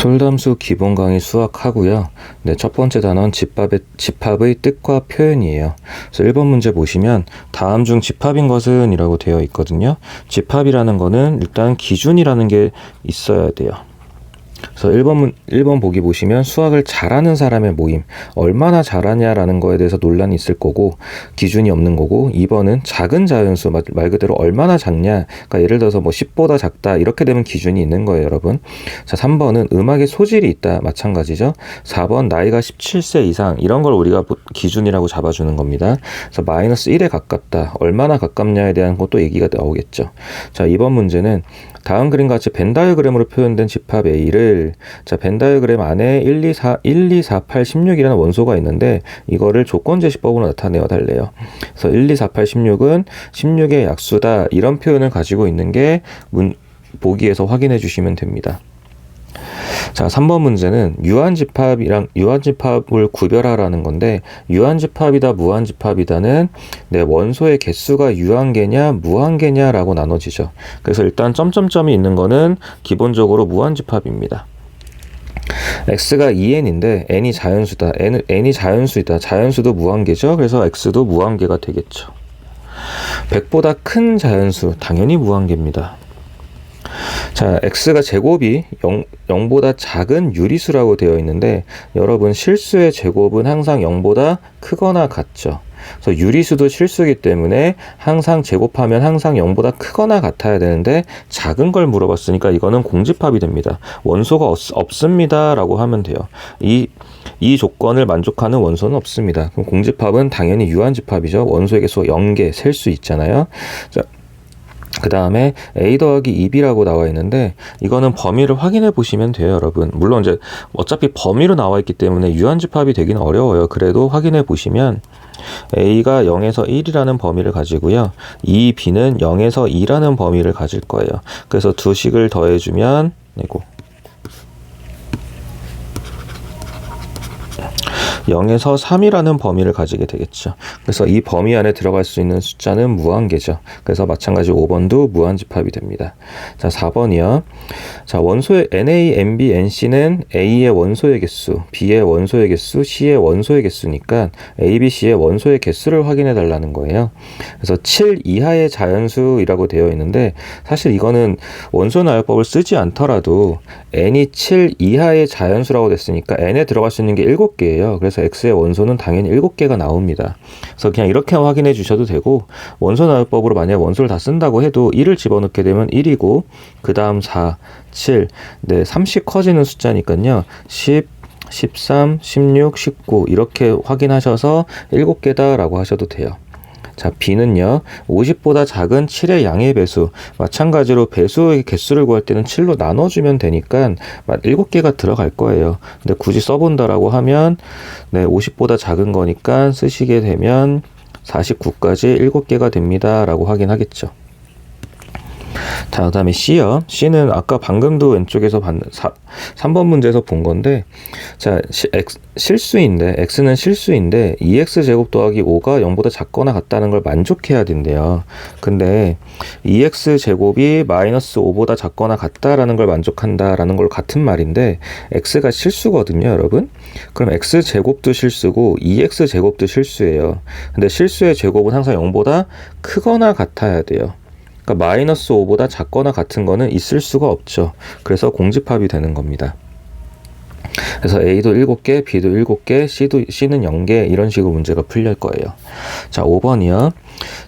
솔담수 기본 강의 수학하고요. 네, 첫 번째 단원 집합의 뜻과 표현이에요. 그래서 1번 문제 보시면 다음 중 집합인 것은 이라고 되어 있거든요. 집합이라는 거는 일단 기준이라는 게 있어야 돼요. 그래서 1번 보기 보시면 수학을 잘하는 사람의 모임, 얼마나 잘하냐라는 거에 대해서 논란이 있을 거고 기준이 없는 거고, 2번은 작은 자연수, 말 그대로 얼마나 작냐, 그러니까 예를 들어서 뭐 10보다 작다 이렇게 되면 기준이 있는 거예요, 여러분. 자, 3번은 음악에 소질이 있다, 마찬가지죠. 4번 나이가 17세 이상, 이런 걸 우리가 기준이라고 잡아주는 겁니다. 그래서 마이너스 1에 가깝다, 얼마나 가깝냐에 대한 것도 얘기가 나오겠죠. 자, 2번 문제는 다음 그림과 같이 벤 다이어그램으로 표현된 집합 A를, 자, 벤 다이어그램 안에 1, 2, 4, 8, 16이라는 원소가 있는데 이거를 조건제시법으로 나타내어 달래요. 그래서 1, 2, 4, 8, 16은 16의 약수다, 이런 표현을 가지고 있는 게 보기에서 확인해 주시면 됩니다. 자, 3번 문제는 유한집합을 구별하라는 건데, 유한집합이다 무한집합이다는 원소의 개수가 유한계냐 무한계냐라고 나눠지죠. 그래서 일단 점점점이 있는 거는 기본적으로 무한집합입니다. x가 2n인데 n이 자연수다. n이 자연수이다. 자연수도 무한계죠. 그래서 x도 무한계가 되겠죠. 100보다 큰 자연수, 당연히 무한계입니다. 자, x가 제곱이 0보다 작은 유리수라고 되어 있는데, 여러분 실수의 제곱은 항상 0보다 크거나 같죠. 그래서 유리수도 실수이기 때문에 항상 제곱하면 항상 0보다 크거나 같아야 되는데 작은 걸 물어봤으니까 이거는 공집합이 됩니다. 원소가 없습니다 라고 하면 돼요. 이 조건을 만족하는 원소는 없습니다. 그럼 공집합은 당연히 유한집합이죠. 원소의 개수가 0개 셀 수 있잖아요. 자, 그 다음에 a 더하기 2b라고 나와 있는데 이거는 범위를 확인해 보시면 돼요, 여러분. 물론 이제 어차피 범위로 나와 있기 때문에 유한집합이 되기는 어려워요. 그래도 확인해 보시면 a가 0에서 1이라는 범위를 가지고요, 2b는 0에서 2라는 범위를 가질 거예요. 그래서 두 식을 더해주면 0에서 3이라는 범위를 가지게 되겠죠. 그래서 이 범위 안에 들어갈 수 있는 숫자는 무한계죠. 그래서 마찬가지 5번도 무한집합이 됩니다. 자, 4번이요. 자, 원소의 NA, NB, NC는 A의 원소의 개수, B의 원소의 개수, C의 원소의 개수니까 A, B, C의 원소의 개수를 확인해 달라는 거예요. 그래서 7 이하의 자연수이라고 되어 있는데 사실 이거는 원소 나열법을 쓰지 않더라도 n이 7 이하의 자연수라고 됐으니까 n에 들어갈 수 있는 게 7개예요. 그래서 x의 원소는 당연히 7개가 나옵니다. 그래서 그냥 이렇게 확인해 주셔도 되고, 원소 나열법으로 만약 원소를 다 쓴다고 해도 1을 집어넣게 되면 1이고 그 다음 4, 7, 3씩 커지는 숫자니까요, 10, 13, 16, 19 이렇게 확인하셔서 7개다 라고 하셔도 돼요. 자, B는요, 50보다 작은 7의 양의 배수, 마찬가지로 배수의 개수를 구할 때는 7로 나눠주면 되니까 7개가 들어갈 거예요. 근데 굳이 써본다라고 하면 50보다 작은 거니까 쓰시게 되면 49까지 7개가 됩니다 라고 확인하겠죠. 자, 그 다음에 C요. C는 아까 방금도 왼쪽에서 3번 문제에서 본 건데, 자, 실수인데, X는 실수인데 2X제곱 더하기 5가 0보다 작거나 같다는 걸 만족해야 된대요. 근데 2X제곱이 마이너스 5보다 작거나 같다라는 걸 만족한다라는 걸 같은 말인데, X가 실수거든요, 여러분. 그럼 X제곱도 실수고 2X제곱도 실수예요. 근데 실수의 제곱은 항상 0보다 크거나 같아야 돼요. 그러니까 마이너스 5보다 작거나 같은 거는 있을 수가 없죠. 그래서 공집합이 되는 겁니다. 그래서 A도 7개, B도 7개, C는 0개, 이런 식으로 문제가 풀릴 거예요. 자, 5번이요.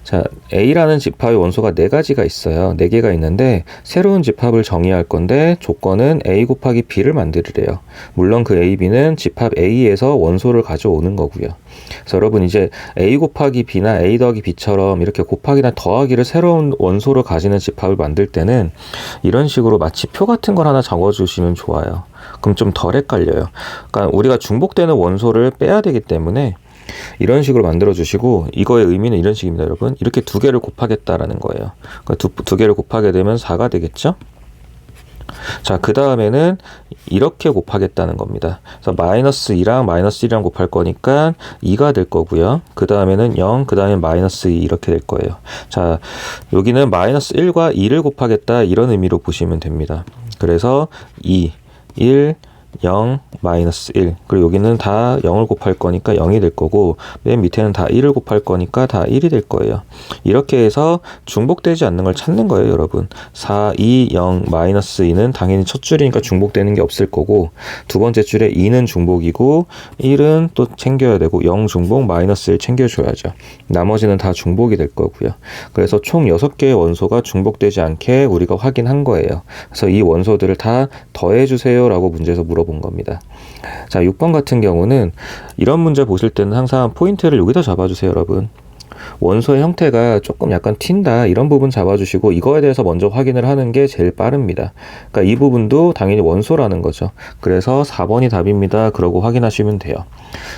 자, A라는 집합의 원소가 4가지가 있어요. 4개가 있는데 새로운 집합을 정의할 건데 조건은 A 곱하기 B를 만들으래요. 물론 그 A, B는 집합 A에서 원소를 가져오는 거고요. 그래서 여러분 이제 A 곱하기 B나 A 더하기 B처럼 이렇게 곱하기나 더하기를 새로운 원소를 가지는 집합을 만들 때는 이런 식으로 마치 표 같은 걸 하나 적어주시면 좋아요. 그럼 좀 덜 헷갈려요. 그러니까 우리가 중복되는 원소를 빼야 되기 때문에 이런 식으로 만들어 주시고, 이거의 의미는 이런 식입니다, 여러분. 이렇게 2개를 곱하겠다라는 거예요. 그러니까 두 개를 곱하게 되면 4가 되겠죠? 자, 그 다음에는 이렇게 곱하겠다는 겁니다. 그래서 마이너스 2랑 마이너스 1이랑 곱할 거니까 2가 될 거고요. 그 다음에는 0, 그 다음에 마이너스 2 이렇게 될 거예요. 자, 여기는 마이너스 1과 2를 곱하겠다, 이런 의미로 보시면 됩니다. 그래서 2, 1, 0, 마이너스 1. 그리고 여기는 다 0을 곱할 거니까 0이 될 거고, 맨 밑에는 다 1을 곱할 거니까 다 1이 될 거예요. 이렇게 해서 중복되지 않는 걸 찾는 거예요, 여러분. 4, 2, 0, 마이너스 2는 당연히 첫 줄이니까 중복되는 게 없을 거고, 두 번째 줄에 2는 중복이고, 1은 또 챙겨야 되고, 0 중복, 마이너스 1 챙겨줘야죠. 나머지는 다 중복이 될 거고요. 그래서 총 6개의 원소가 중복되지 않게 우리가 확인한 거예요. 그래서 이 원소들을 다 더해주세요 라고 문제에서 물어본 겁니다. 자, 6번 같은 경우는 이런 문제 보실 때는 항상 포인트를 여기다 잡아주세요, 여러분. 원소의 형태가 조금 약간 튄다, 이런 부분 잡아주시고 이거에 대해서 먼저 확인을 하는 게 제일 빠릅니다. 그러니까 이 부분도 당연히 원소라는 거죠. 그래서 4번이 답입니다. 그러고 확인하시면 돼요.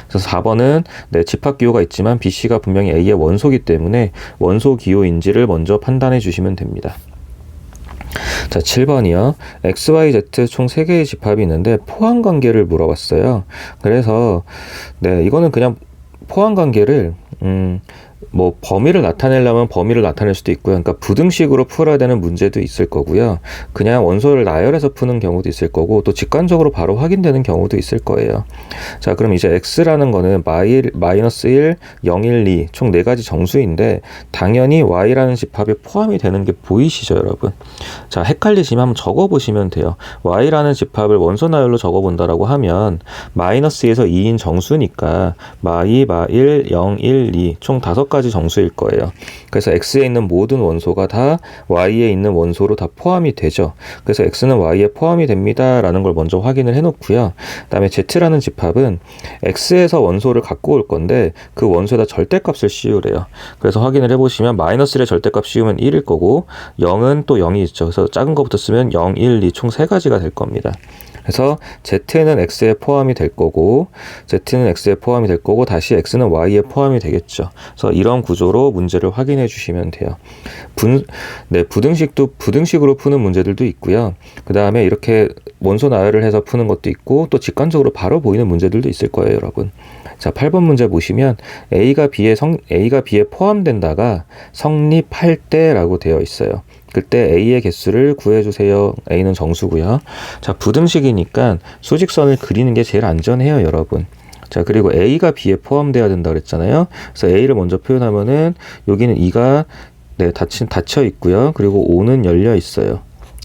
그래서 4번은 네, 집합기호가 있지만 BC가 분명히 A의 원소이기 때문에 원소 기호인지를 먼저 판단해 주시면 됩니다. 자, 7번이요. X, Y, Z 총 3개의 집합이 있는데 포함 관계를 물어봤어요. 그래서 네, 이거는 그냥 포함 관계를 뭐 범위를 나타내려면 범위를 나타낼 수도 있고요. 그러니까 부등식으로 풀어야 되는 문제도 있을 거고요. 그냥 원소를 나열해서 푸는 경우도 있을 거고, 또 직관적으로 바로 확인되는 경우도 있을 거예요. 자, 그럼 이제 X라는 거는 마이너스 1, 0, 1, 2 총 4가지 정수인데 당연히 Y라는 집합에 포함이 되는 게 보이시죠, 여러분? 자, 헷갈리시면 한번 적어보시면 돼요. Y라는 집합을 원소 나열로 적어본다라고 하면 마이너스에서 2인 정수니까 마2, 마1, 0, 1, 2 총 5가지 정수일 거예요. 그래서 X에 있는 모든 원소가 다 Y에 있는 원소로 다 포함이 되죠. 그래서 X는 Y에 포함이 됩니다 라는 걸 먼저 확인을 해 놓고요. 그 다음에 Z라는 집합은 X에서 원소를 갖고 올 건데 그 원소에다 절대값을 씌우래요. 그래서 확인을 해보시면 마이너스 1의 절대값 씌우면 1일 거고, 0은 또 0이 있죠. 그래서 작은 것부터 쓰면 0, 1, 2 총 3가지가 될 겁니다. 그래서 Z는 X에 포함이 될 거고, Z는 X에 포함이 될 거고, 다시 X는 Y에 포함이 되겠죠. 그래서 이런 구조로 문제를 확인해 주시면 돼요. 부등식도 부등식으로 푸는 문제들도 있고요. 그 다음에 이렇게 원소 나열을 해서 푸는 것도 있고, 또 직관적으로 바로 보이는 문제들도 있을 거예요, 여러분. 자, 8번 문제 보시면 A가 B에 포함된다가 성립할 때라고 되어 있어요. 그때 A의 개수를 구해주세요. A는 정수고요. 자, 부등식이니까 수직선을 그리는 게 제일 안전해요, 여러분. 자, 그리고 A가 B에 포함되어야 된다 그랬잖아요. 그래서 A를 먼저 표현하면은 여기는 2가 네, 닫혀 있고요. 그리고 5는 열려 있어요.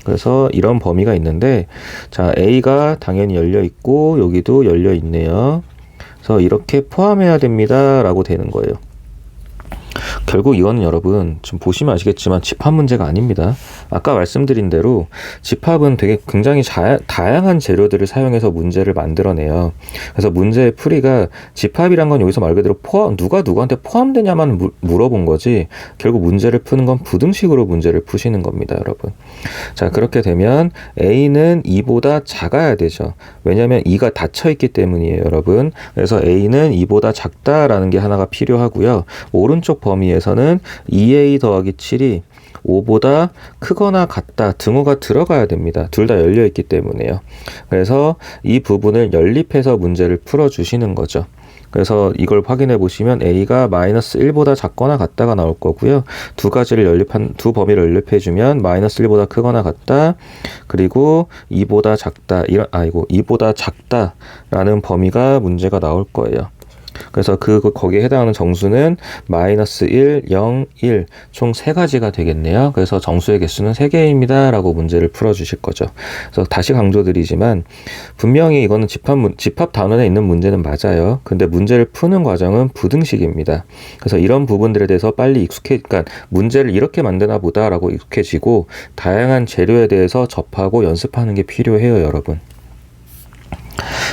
그래서 이런 범위가 있는데, 자, A가 당연히 열려 있고 여기도 열려 있네요. 그래서 이렇게 포함해야 됩니다 라고 되는 거예요. 결국 이거는 여러분 지금 보시면 아시겠지만 집합 문제가 아닙니다. 아까 말씀드린 대로 집합은 되게 굉장히 다양한 재료들을 사용해서 문제를 만들어내요. 그래서 문제의 풀이가 집합이란 건 여기서 말 그대로 누가 누구한테 포함되냐만 물어본 거지, 결국 문제를 푸는 건 부등식으로 문제를 푸시는 겁니다, 여러분. 자, 그렇게 되면 A는 2보다 작아야 되죠. 왜냐하면 2가 닫혀 있기 때문이에요, 여러분. 그래서 A는 2보다 작다라는 게 하나가 필요하고요. 오른쪽 범위에서는 2A 더하기 7이 5보다 크거나 같다, 등호가 들어가야 됩니다. 둘 다 열려 있기 때문에요. 그래서 이 부분을 연립해서 문제를 풀어주시는 거죠. 그래서 이걸 확인해 보시면 A가 마이너스 1보다 작거나 같다가 나올 거고요. 두 범위를 연립해 주면 마이너스 1보다 크거나 같다, 그리고 2보다 작다, 2보다 작다라는 범위가 문제가 나올 거예요. 그래서 거기에 해당하는 정수는 마이너스 1, 0, 1 총 3가지가 되겠네요. 그래서 정수의 개수는 3개입니다 라고 문제를 풀어주실 거죠. 그래서 다시 강조드리지만 분명히 이거는 집합 단원에 있는 문제는 맞아요. 근데 문제를 푸는 과정은 부등식입니다. 그래서 이런 부분들에 대해서 빨리 그러니까 문제를 이렇게 만드나 보다 라고 익숙해지고 다양한 재료에 대해서 접하고 연습하는 게 필요해요, 여러분.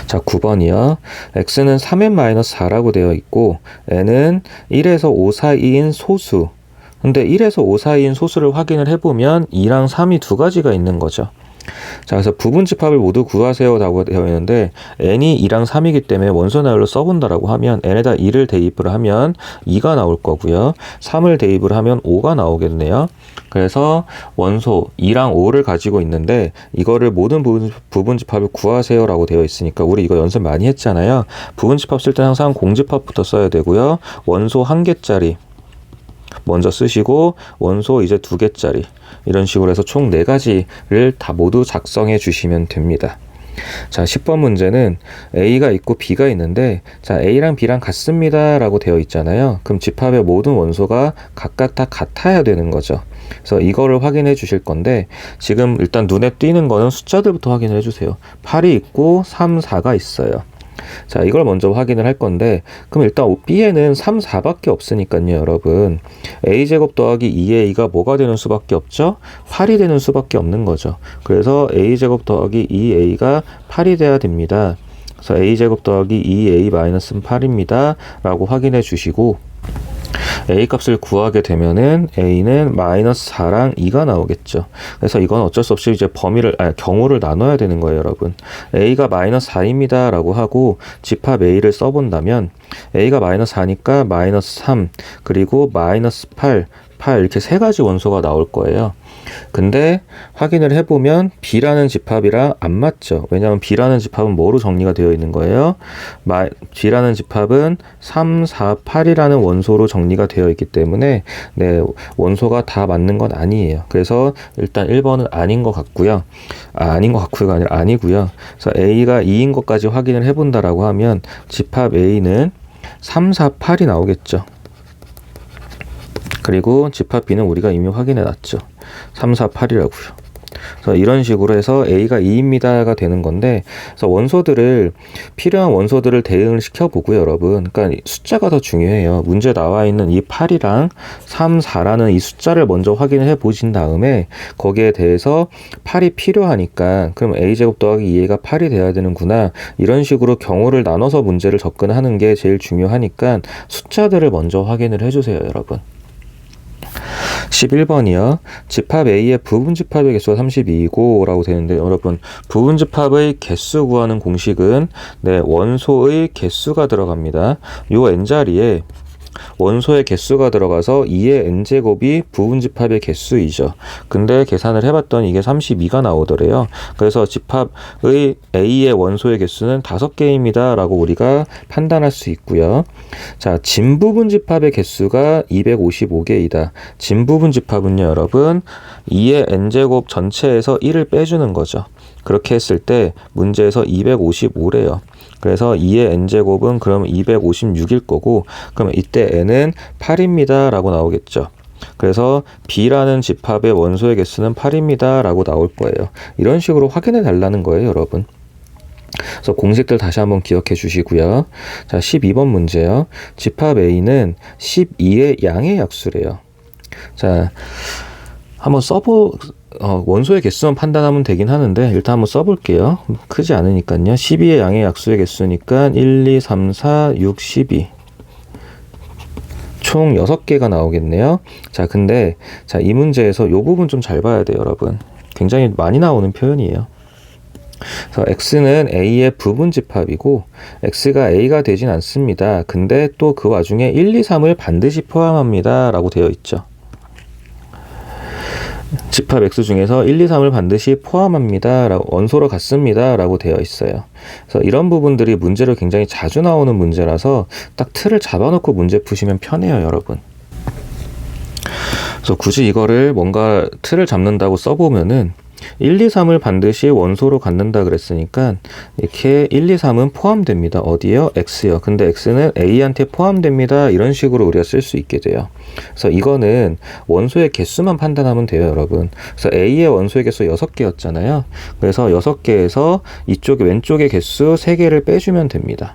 자, 9번이요. x는 3n-4라고 되어 있고 n은 1에서 5 사이인 소수. 근데 1에서 5 사이인 소수를 확인을 해보면 2랑 3이 2가지가 있는 거죠. 자, 그래서 부분집합을 모두 구하세요 라고 되어 있는데 n이 2랑 3이기 때문에 원소 나열로 써본다라고 하면 n에다 2를 대입을 하면 2가 나올 거고요. 3을 대입을 하면 5가 나오겠네요. 그래서 원소 2랑 5를 가지고 있는데 이거를 모든 부분집합을 구하세요 라고 되어 있으니까 우리 이거 연습 많이 했잖아요. 부분집합 쓸 때 항상 공집합부터 써야 되고요. 원소 1개짜리 먼저 쓰시고 원소 이제 2개짜리 이런 식으로 해서 총 4가지를 다 모두 작성해 주시면 됩니다. 자, 10번 문제는 A가 있고 B가 있는데, 자, A랑 B랑 같습니다 라고 되어 있잖아요. 그럼 집합의 모든 원소가 각각 다 같아야 되는 거죠. 그래서 이거를 확인해 주실 건데, 지금 일단 눈에 띄는 거는 숫자들부터 확인을 해주세요. 8이 있고 3, 4가 있어요. 자, 이걸 먼저 확인을 할 건데, 그럼 일단 B에는 3, 4밖에 없으니까요, 여러분. A제곱 더하기 2A가 뭐가 되는 수밖에 없죠? 8이 되는 수밖에 없는 거죠. 그래서 A제곱 더하기 2A가 8이 돼야 됩니다. 그래서 A제곱 더하기 2A 마이너스는 8입니다. 라고 확인해 주시고, A 값을 구하게 되면은 A는 마이너스 4랑 2가 나오겠죠. 그래서 이건 어쩔 수 없이 이제 경우를 나눠야 되는 거예요, 여러분. A가 마이너스 4입니다 라고 하고 집합 A를 써본다면 A가 마이너스 4니까 마이너스 3 그리고 마이너스 8 이렇게 세 가지 원소가 나올 거예요. 근데 확인을 해보면 B라는 집합이랑 안 맞죠. 왜냐하면 B라는 집합은 뭐로 정리가 되어 있는 거예요? B라는 집합은 3, 4, 8이라는 원소로 정리가 되어 있기 때문에 네, 원소가 다 맞는 건 아니에요. 그래서 일단 1번은 아닌 것 같고요. 아닌 것 같고요가 아니라 아니고요. 그래서 A가 2인 것까지 확인을 해본다라고 하면 집합 A는 3, 4, 8이 나오겠죠. 그리고 집합 B는 우리가 이미 확인해 놨죠. 3, 4, 8이라고요. 그래서 이런 식으로 해서 A가 2입니다가 되는 건데, 그래서 필요한 원소들을 대응을 시켜보고요, 여러분. 그러니까 숫자가 더 중요해요. 문제 나와 있는 이 8이랑 3, 4라는 이 숫자를 먼저 확인해 보신 다음에 거기에 대해서 8이 필요하니까 그럼 A제곱 더하기 2A가 8이 돼야 되는구나. 이런 식으로 경우를 나눠서 문제를 접근하는 게 제일 중요하니까 숫자들을 먼저 확인을 해주세요, 여러분. 11번이요. 집합 A의 부분집합의 개수가 32이고 라고 되는데, 여러분 부분집합의 개수 구하는 공식은 네, 원소의 개수가 들어갑니다. 요 n자리에 원소의 개수가 들어가서 2의 n제곱이 부분집합의 개수이죠. 근데 계산을 해봤더니 이게 32가 나오더래요. 그래서 집합의 A의 원소의 개수는 5개입니다 라고 우리가 판단할 수 있고요. 자, 진부분집합의 개수가 255개이다. 진부분집합은요, 여러분 2의 n제곱 전체에서 1을 빼주는 거죠. 그렇게 했을 때 문제에서 255래요. 그래서 2의 n제곱은 그럼 256일 거고, 그러면 이때 n은 8입니다 라고 나오겠죠. 그래서 B라는 집합의 원소의 개수는 8입니다 라고 나올 거예요. 이런 식으로 확인해 달라는 거예요, 여러분. 그래서 공식들 다시 한번 기억해 주시고요. 자, 12번 문제요. 집합 A는 12의 양의 약수래요. 자, 한번 원소의 개수만 판단하면 되긴 하는데 일단 한번 써볼게요. 크지 않으니까요. 12의 양의 약수의 개수니까 1, 2, 3, 4, 6, 12 총 6개가 나오겠네요. 자, 근데 이 문제에서 이 부분 좀 잘 봐야 돼요, 여러분. 굉장히 많이 나오는 표현이에요. 그래서 x는 a의 부분집합이고 x가 a가 되진 않습니다. 근데 또 그 와중에 1, 2, 3을 반드시 포함합니다 라고 되어 있죠. 집합 x 중에서 1, 2, 3을 반드시 포함합니다 라고, 원소로 같습니다 라고 되어 있어요. 그래서 이런 부분들이 문제로 굉장히 자주 나오는 문제라서 딱 틀을 잡아놓고 문제 푸시면 편해요, 여러분. 그래서 굳이 이거를 뭔가 틀을 잡는다고 써보면은 1, 2, 3을 반드시 원소로 갖는다 그랬으니까 이렇게 1, 2, 3은 포함됩니다. 어디요? x요. 근데 x는 a한테 포함됩니다. 이런 식으로 우리가 쓸 수 있게 돼요. 그래서 이거는 원소의 개수만 판단하면 돼요, 여러분. 그래서 a의 원소의 개수 6개였잖아요. 그래서 6개에서 이쪽에 왼쪽의 개수 3개를 빼주면 됩니다.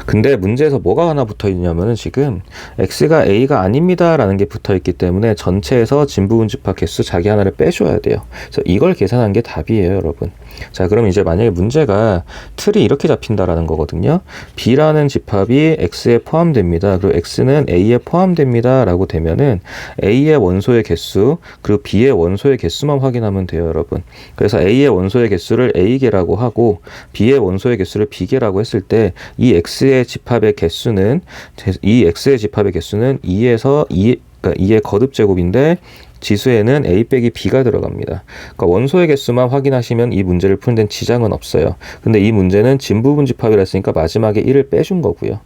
근데 문제에서 뭐가 하나 붙어 있냐면은 지금 x가 a가 아닙니다 라는 게 붙어 있기 때문에 전체에서 진부분집합 개수 자기 하나를 빼줘야 돼요. 그래서 이걸 계산한 게 답이에요, 여러분. 자, 그럼 이제 만약에 문제가 틀이 이렇게 잡힌다라는 거거든요. b라는 집합이 x에 포함됩니다. 그리고 x는 a에 포함됩니다 라고 되면은 a의 원소의 개수 그리고 b의 원소의 개수만 확인하면 돼요, 여러분. 그래서 a의 원소의 개수를 a개라고 하고 b의 원소의 개수를 b개라고 했을 때 이 x의 집합의 개수는 2에서 2, 그러니까 2의 거듭제곱인데 지수에는 A 빼기 B가 들어갑니다. 그러니까 원소의 개수만 확인하시면 이 문제를 푸는 데는 지장은 없어요. 근데 이 문제는 진부분집합이라 했으니까 마지막에 1을 빼준 거고요.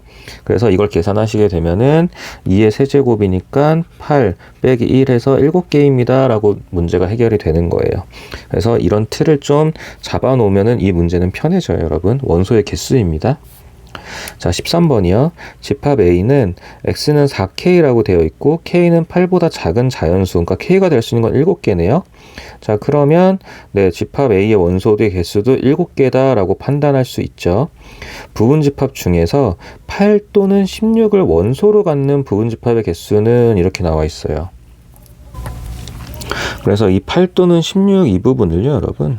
그래서 이걸 계산하시게 되면은 2의 세제곱이니까 8 빼기 1해서 7개입니다 라고 문제가 해결이 되는 거예요. 그래서 이런 틀을 좀 잡아 놓으면은 이 문제는 편해져요, 여러분. 원소의 개수입니다. 자, 13번이요. 집합 A는 X는 4K라고 되어 있고 K는 8보다 작은 자연수, 그러니까 K가 될 수 있는 건 7개네요. 자, 그러면 네, 집합 A의 원소의 개수도 7개다 라고 판단할 수 있죠. 부분집합 중에서 8 또는 16을 원소로 갖는 부분집합의 개수는 이렇게 나와 있어요. 그래서 이 8 또는 16 이 부분을요, 여러분.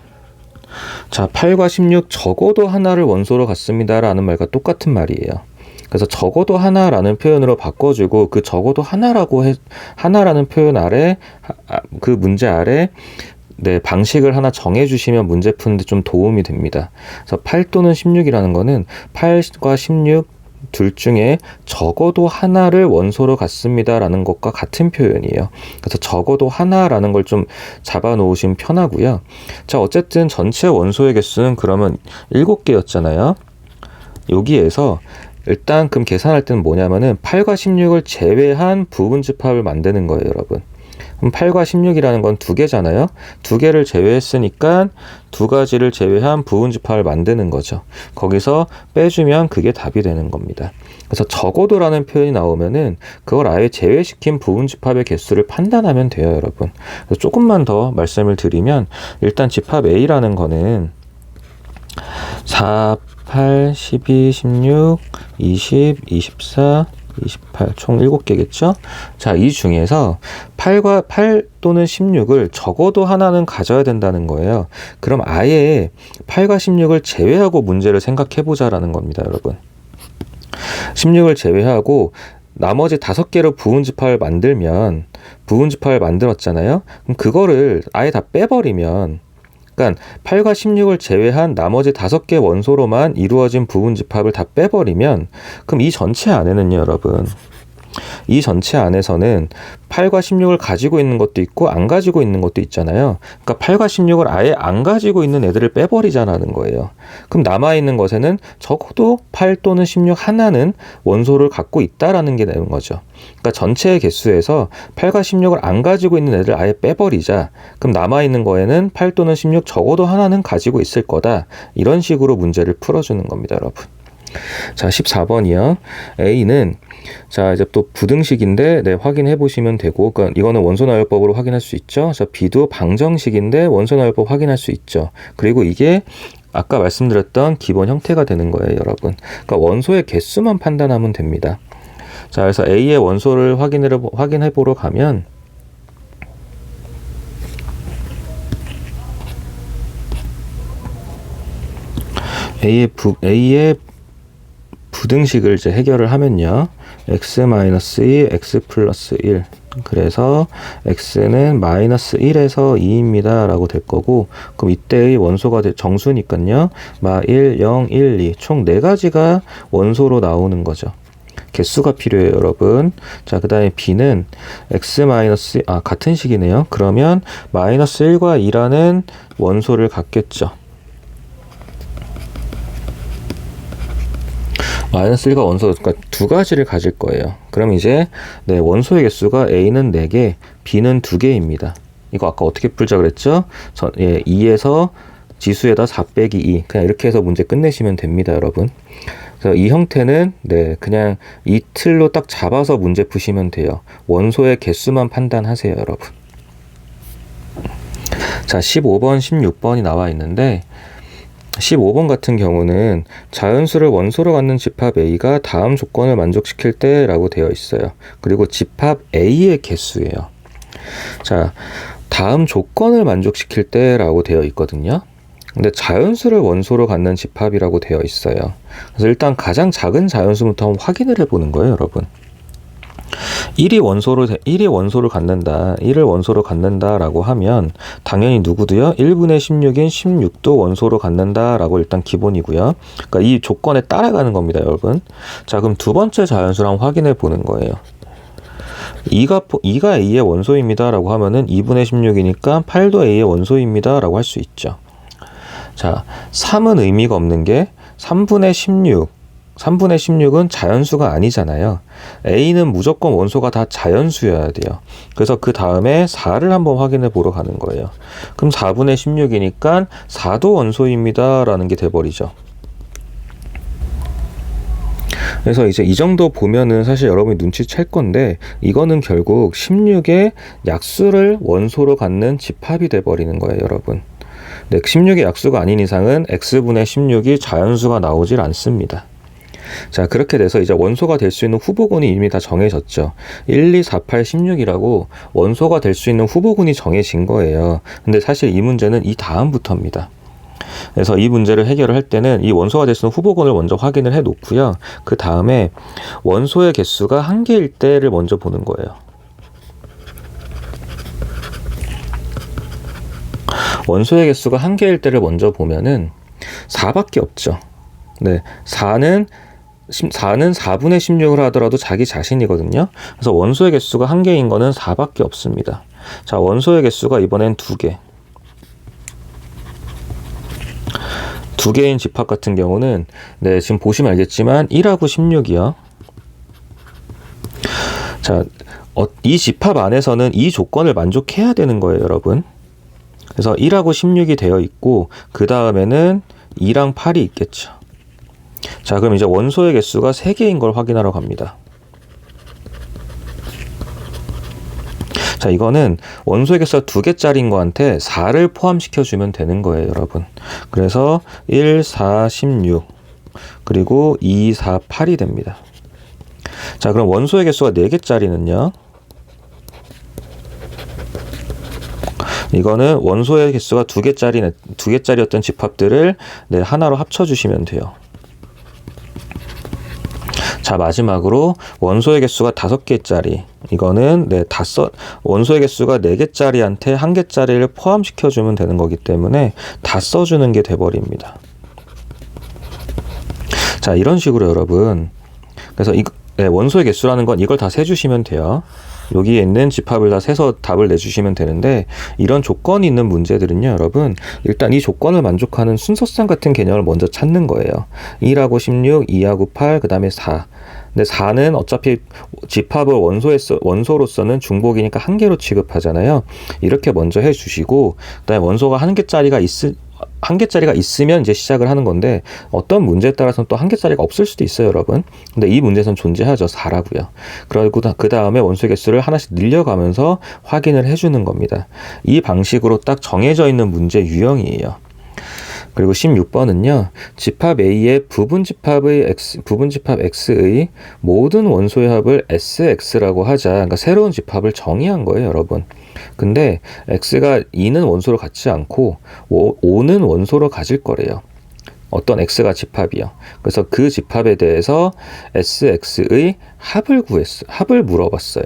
자, 8과 16 적어도 하나를 원소로 갖습니다 라는 말과 똑같은 말이에요. 그래서 적어도 하나라는 표현으로 바꿔주고 그 적어도 하나라는 표현 아래 그 문제 아래 네, 방식을 하나 정해주시면 문제 푸는데 좀 도움이 됩니다. 그래서 8 또는 16이라는 거는 8과 16 둘 중에 적어도 하나를 원소로 갖습니다 라는 것과 같은 표현이에요. 그래서 적어도 하나라는 걸 좀 잡아 놓으시면 편하고요. 자, 어쨌든 전체 원소의 개수는 그러면 7개였잖아요. 여기에서 일단 그럼 계산할 때는 뭐냐면은 8과 16을 제외한 부분집합을 만드는 거예요, 여러분. 그럼 8과 16이라는 건 2개잖아요. 2개를 제외했으니까 2가지를 제외한 부분집합을 만드는 거죠. 거기서 빼주면 그게 답이 되는 겁니다. 그래서 적어도라는 표현이 나오면은 그걸 아예 제외시킨 부분집합의 개수를 판단하면 돼요, 여러분. 그래서 조금만 더 말씀을 드리면 일단 집합 A라는 거는 4, 8, 12, 16, 20, 24, 28, 총 7개겠죠? 자, 이 중에서 8 또는 16을 적어도 하나는 가져야 된다는 거예요. 그럼 아예 8과 16을 제외하고 문제를 생각해보자라는 겁니다, 여러분. 16을 제외하고 나머지 5개로 부분집합을 만들었잖아요. 그럼 그거를 아예 다 빼버리면, 그러니까 8과 16을 제외한 나머지 5개 원소로만 이루어진 부분집합을 다 빼버리면 그럼 이 전체 안에는요, 여러분, 이 전체 안에서는 8과 16을 가지고 있는 것도 있고 안 가지고 있는 것도 있잖아요. 그러니까 8과 16을 아예 안 가지고 있는 애들을 빼버리자는 거예요. 그럼 남아있는 것에는 적어도 8 또는 16 하나는 원소를 갖고 있다라는 게 되는 거죠. 그러니까 전체의 개수에서 8과 16을 안 가지고 있는 애들 아예 빼버리자. 그럼 남아있는 거에는 8 또는 16 적어도 하나는 가지고 있을 거다. 이런 식으로 문제를 풀어주는 겁니다, 여러분. 자, 14번이요. A는 자, 이제 또 부등식인데 네, 확인해 보시면 되고, 그러니까 이거는 원소나열법으로 확인할 수 있죠. 자, B도 방정식인데 원소나열법 확인할 수 있죠. 그리고 이게 아까 말씀드렸던 기본 형태가 되는 거예요, 여러분. 그러니까 원소의 개수만 판단하면 됩니다. 자, 그래서 A의 원소를 확인해 보러 가면 A의 부등식을 이제 해결을 하면요. x-2, x 플러스 1. 그래서 x는 마이너스 1에서 2입니다 라고 될 거고, 그럼 이때의 원소가 정수니까요. 1, 0, 1, 2. 총 4가지가 원소로 나오는 거죠. 개수가 필요해요, 여러분. 자, 그 다음에 B는 같은 식이네요. 그러면 마이너스 1과 2라는 원소를 갖겠죠. 마이너스 1과 원소, 그러니까 2가지를 가질 거예요. 그럼 이제 네, 원소의 개수가 A는 4개, B는 2개입니다. 이거 아까 어떻게 풀자 그랬죠? 2에서 지수에다 4 빼기 2. 그냥 이렇게 해서 문제 끝내시면 됩니다, 여러분. 그래서 이 형태는 네, 그냥 이 틀로 딱 잡아서 문제 푸시면 돼요. 원소의 개수만 판단하세요, 여러분. 자, 15번, 16번이 나와 있는데 15번 같은 경우는 자연수를 원소로 갖는 집합 A가 다음 조건을 만족시킬 때 라고 되어 있어요. 그리고 집합 A의 개수예요. 자, 다음 조건을 만족시킬 때 라고 되어 있거든요. 근데 자연수를 원소로 갖는 집합이라고 되어 있어요. 그래서 일단 가장 작은 자연수부터 한번 확인을 해보는 거예요, 여러분. 1이 원소를 갖는다. 1을 원소로 갖는다라고 하면 당연히 누구도요? 1분의 16인 16도 원소로 갖는다라고 일단 기본이고요. 그러니까 이 조건에 따라가는 겁니다, 여러분. 자, 그럼 두 번째 자연수를 한번 확인해 보는 거예요. 2가 A의 원소입니다 라고 하면은 2분의 16이니까 8도 A의 원소입니다 라고 할 수 있죠. 자, 3은 의미가 없는 게 3분의 16은 자연수가 아니잖아요. A는 무조건 원소가 다 자연수여야 돼요. 그래서 그 다음에 4를 한번 확인해 보러 가는 거예요. 그럼 4분의 16이니까 4도 원소입니다 라는 게 돼버리죠. 그래서 이제 이 정도 보면은 사실 여러분이 눈치챌 건데, 이거는 결국 16의 약수를 원소로 갖는 집합이 돼버리는 거예요, 여러분. 네, 16의 약수가 아닌 이상은 x분의 16이 자연수가 나오질 않습니다. 자, 그렇게 돼서 이제 원소가 될 수 있는 후보군이 이미 다 정해졌죠. 1, 2, 4, 8, 16이라고 원소가 될 수 있는 후보군이 정해진 거예요. 근데 사실 이 문제는 이 다음부터입니다. 그래서 이 문제를 해결을 할 때는 이 원소가 될 수 있는 후보군을 먼저 확인을 해 놓고요. 그 다음에 원소의 개수가 한 개일 때를 먼저 보는 거예요. 원소의 개수가 한 개일 때를 먼저 보면은 4밖에 없죠. 네, 4는 4분의 16을 하더라도 자기 자신이거든요. 그래서 원소의 개수가 한 개인 거는 4밖에 없습니다. 자, 원소의 개수가 이번엔 2개. 2개인 집합 같은 경우는, 네, 지금 보시면 알겠지만 1하고 16이요. 자, 이 집합 안에서는 이 조건을 만족해야 되는 거예요, 여러분. 그래서 1하고 16이 되어 있고, 그 다음에는 2랑 8이 있겠죠. 자, 그럼 이제 원소의 개수가 3개인 걸 확인하러 갑니다. 자, 이거는 원소의 개수가 2개짜리인 거한테 4를 포함시켜주면 되는 거예요, 여러분. 그래서 1, 4, 16 그리고 2, 4, 8이 됩니다. 자, 그럼 원소의 개수가 4개짜리는요. 이거는 원소의 개수가 2개짜리였던 집합들을, 네, 하나로 합쳐주시면 돼요. 자, 마지막으로 원소의 개수가 5개짜리. 이거는, 네, 원소의 개수가 4개짜리한테 1개짜리를 포함시켜주면 되는 거기 때문에 다 써주는 게 돼버립니다. 자, 이런 식으로 여러분. 그래서 네, 원소의 개수라는 건 이걸 다 세주시면 돼요. 여기에 있는 집합을 다 세서 답을 내주시면 되는데, 이런 조건이 있는 문제들은요, 여러분, 일단 이 조건을 만족하는 순서상 같은 개념을 먼저 찾는 거예요. 1하고 16, 2하고 8, 그 다음에 4. 근데 4는 어차피 집합을 원소로서는 중복이니까 한 개로 취급하잖아요. 이렇게 먼저 해주시고, 그 다음에 원소가 한 개짜리가 있으면 이제 시작을 하는 건데, 어떤 문제에 따라서는 또 한 개짜리가 없을 수도 있어요, 여러분. 근데 이 문제에서는 존재하죠. 4라고요. 그리고 그 다음에 원소의 개수를 하나씩 늘려가면서 확인을 해주는 겁니다. 이 방식으로 딱 정해져 있는 문제 유형이에요. 그리고 16번은요. 집합 A의 부분집합 X의 모든 원소의 합을 SX라고 하자. 그러니까 새로운 집합을 정의한 거예요, 여러분. 근데 X가 2는 원소로 갖지 않고 5는 원소로 가질 거래요. 어떤 X가 집합이요. 그래서 그 집합에 대해서 SX의 합을 물어봤어요.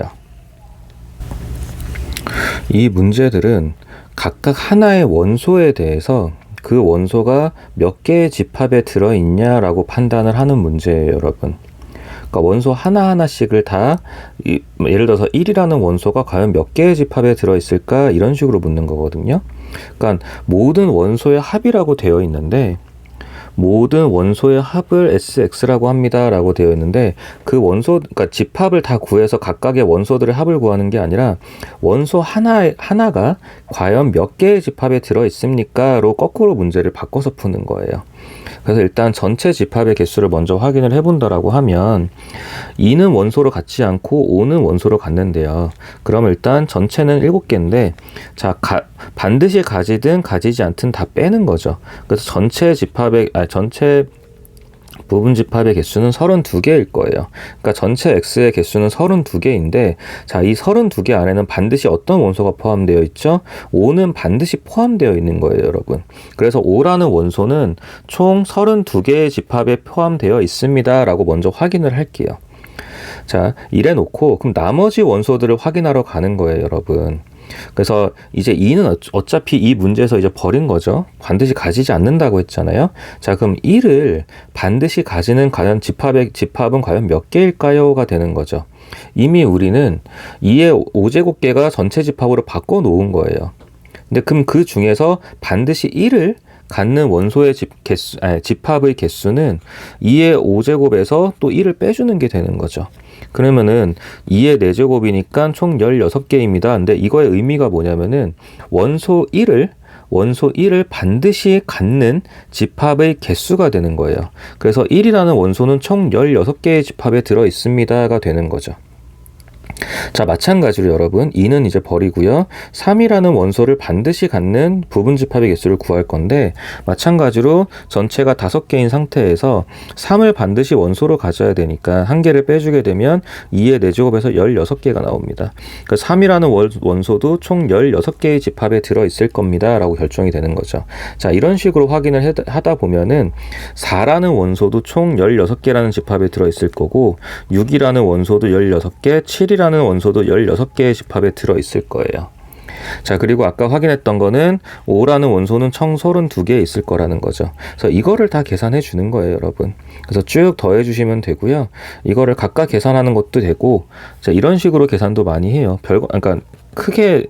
이 문제들은 각각 하나의 원소에 대해서 그 원소가 몇 개의 집합에 들어있냐라고 판단을 하는 문제예요, 여러분. 그러니까 원소 하나하나씩을 다, 예를 들어서 1이라는 원소가 과연 몇 개의 집합에 들어있을까? 이런 식으로 묻는 거거든요. 그러니까 모든 원소의 합이라고 되어 있는데, 모든 원소의 합을 SX라고 합니다 라고 되어 있는데, 그러니까 집합을 다 구해서 각각의 원소들의 합을 구하는 게 아니라 원소 하나가 과연 몇 개의 집합에 들어있습니까? 로 거꾸로 문제를 바꿔서 푸는 거예요. 그래서 일단 전체 집합의 개수를 먼저 확인을 해본다라고 하면 2는 원소로 갖지 않고 5는 원소로 갖는데요. 그럼 일단 전체는 7개인데, 자, 반드시 가지든 가지지 않든 다 빼는 거죠. 그래서 전체 부분 집합의 개수는 32개일 거예요. 그러니까 전체 X의 개수는 32개인데, 자, 이 32개 안에는 반드시 어떤 원소가 포함되어 있죠? 5는 반드시 포함되어 있는 거예요, 여러분. 그래서 5라는 원소는 총 32개의 집합에 포함되어 있습니다 라고 먼저 확인을 할게요. 자, 이래 놓고 그럼 나머지 원소들을 확인하러 가는 거예요, 여러분. 그래서 이제 2는 어차피 이 문제에서 이제 버린 거죠. 반드시 가지지 않는다고 했잖아요. 자, 그럼 1을 반드시 가지는 과연 집합은 과연 몇 개일까요?가 되는 거죠. 이미 우리는 2의 5제곱계가 전체 집합으로 바꿔 놓은 거예요. 근데 그럼 그 중에서 반드시 1을 갖는 원소의 집합의 개수는 2의 5제곱에서 또 1을 빼주는 게 되는 거죠. 그러면은 2의 4제곱이니까 총 16개입니다. 근데 이거의 의미가 뭐냐면은 원소 1을 반드시 갖는 집합의 개수가 되는 거예요. 그래서 1이라는 원소는 총 16개의 집합에 들어 있습니다가 되는 거죠. 자, 마찬가지로 여러분 2는 이제 버리고요. 3이라는 원소를 반드시 갖는 부분 집합의 개수를 구할 건데 마찬가지로 전체가 5개인 상태에서 3을 반드시 원소로 가져야 되니까 한 개를 빼주게 되면 2의 4제곱에서 16개가 나옵니다. 그러니까 3이라는 원소도 총 16개의 집합에 들어있을 겁니다 라고 결정이 되는 거죠. 자, 이런 식으로 확인을 하다 보면은 4라는 원소도 총 16개라는 집합에 들어있을 거고 6이라는 원소도 16개, 7이라는 원소도 16개의 집합에 들어있을 거예요. 자, 그리고 아까 확인했던 거는 5라는 원소는 총 32개 있을 거라는 거죠. 그래서 이거를 다 계산해 주는 거예요, 여러분. 그래서 쭉 더해 주시면 되고요. 이거를 각각 계산하는 것도 되고, 자, 이런 식으로 계산도 많이 해요. 그러니까 크게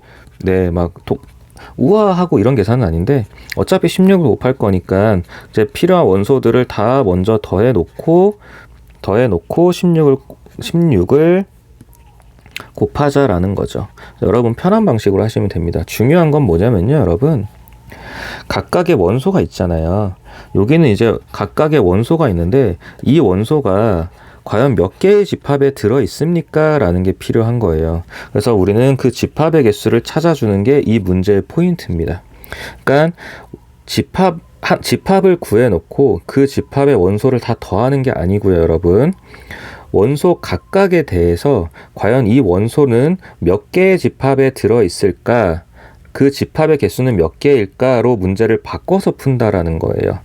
우아하고 이런 계산은 아닌데 어차피 16을 곱할 거니까 이제 필요한 원소들을 다 먼저 더해 놓고 16을 곱하자라는 거죠. 여러분 편한 방식으로 하시면 됩니다. 중요한 건 뭐냐면요, 여러분. 각각의 원소가 있잖아요. 여기는 이제 각각의 원소가 있는데 이 원소가 과연 몇 개의 집합에 들어 있습니까? 라는 게 필요한 거예요. 그래서 우리는 그 집합의 개수를 찾아주는 게 이 문제의 포인트입니다. 그러니까 집합을 구해놓고 그 집합의 원소를 다 더하는 게 아니고요, 여러분. 원소 각각에 대해서 과연 이 원소는 몇 개의 집합에 들어있을까? 그 집합의 개수는 몇 개일까로 문제를 바꿔서 푼다라는 거예요.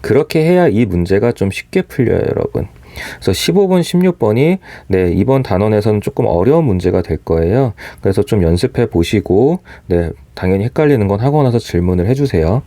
그렇게 해야 이 문제가 좀 쉽게 풀려요, 여러분. 그래서 15번, 16번이 이번 단원에서는 조금 어려운 문제가 될 거예요. 그래서 좀 연습해 보시고 당연히 헷갈리는 건 하고 나서 질문을 해주세요.